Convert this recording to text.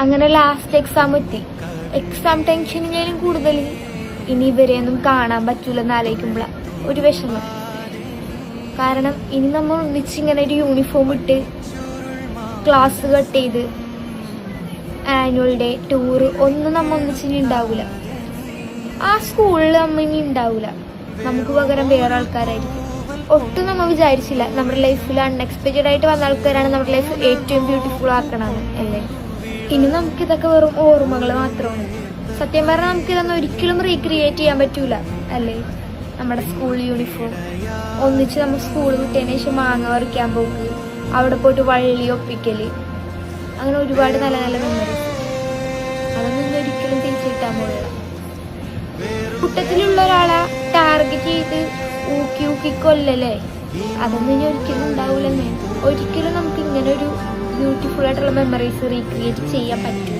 അങ്ങനെ last exam എത്തി. Exam ടെൻഷനിലും കൂടുതൽ ഇനി ഇവരെയൊന്നും കാണാൻ പറ്റൂലെന്ന് ആലോചിക്കുമ്പോഴാണ് ഒരു വിഷമം. കാരണം ഇനി നമ്മൾ ഒന്നിച്ചിങ്ങനെ ഒരു യൂണിഫോം ഇട്ട് ക്ലാസ് കട്ട് ചെയ്ത് ആനുവൽ ഡേ ടൂറ് ഒന്നും നമ്മൾ ഒന്നിച്ചിനി ഉണ്ടാവില്ല. ആ സ്കൂളിൽ നമ്മൾ ഇനി ഉണ്ടാവില്ല. നമുക്ക് പകരം വേറെ ആൾക്കാരായിരിക്കും. ഒട്ടും നമ്മൾ വിചാരിച്ചില്ല നമ്മുടെ ലൈഫിൽ അൺഎക്സ്പെക്റ്റഡ് ആയിട്ട് വന്ന ആൾക്കാരാണ് നമ്മുടെ ലൈഫ് ഏറ്റവും ബ്യൂട്ടിഫുൾ ആക്കണത് അല്ലേ. ഇനി നമുക്കിതൊക്കെ വെറും ഓർമ്മകൾ മാത്രമാണ്. സത്യം പറഞ്ഞാൽ നമുക്കിതൊന്നും ഒരിക്കലും റീക്രിയേറ്റ് ചെയ്യാൻ പറ്റൂല അല്ലേ. നമ്മുടെ സ്കൂൾ യൂണിഫോം ഒന്നിച്ച് നമ്മൾ സ്കൂൾ വിട്ടതിന് ശേഷം മാങ്ങ പറിക്കാൻ പോക്ക്, അവിടെ പോയിട്ട് വള്ളി ഒപ്പിക്കല്, അങ്ങനെ ഒരുപാട് നല്ല നല്ല മെമ്മറീസ്. അതൊന്നും ഒരിക്കലും തിരിച്ചു കിട്ടാൻ പോകില്ല. കൂട്ടത്തിലുള്ള ഒരാളെ ടാർഗറ്റ് ചെയ്ത് ഊക്കി ഊക്കി കൊല്ലല്ലേ, അതൊന്നും ഇനി ഒരിക്കലും ഉണ്ടാവില്ലെന്നേ. ഒരിക്കലും നമുക്ക് ഇങ്ങനെ ഒരു ബ്യൂട്ടിഫുൾ ആയിട്ടുള്ള മെമ്മറീസ് റീക്രിയേറ്റ് ചെയ്യാൻ പറ്റും.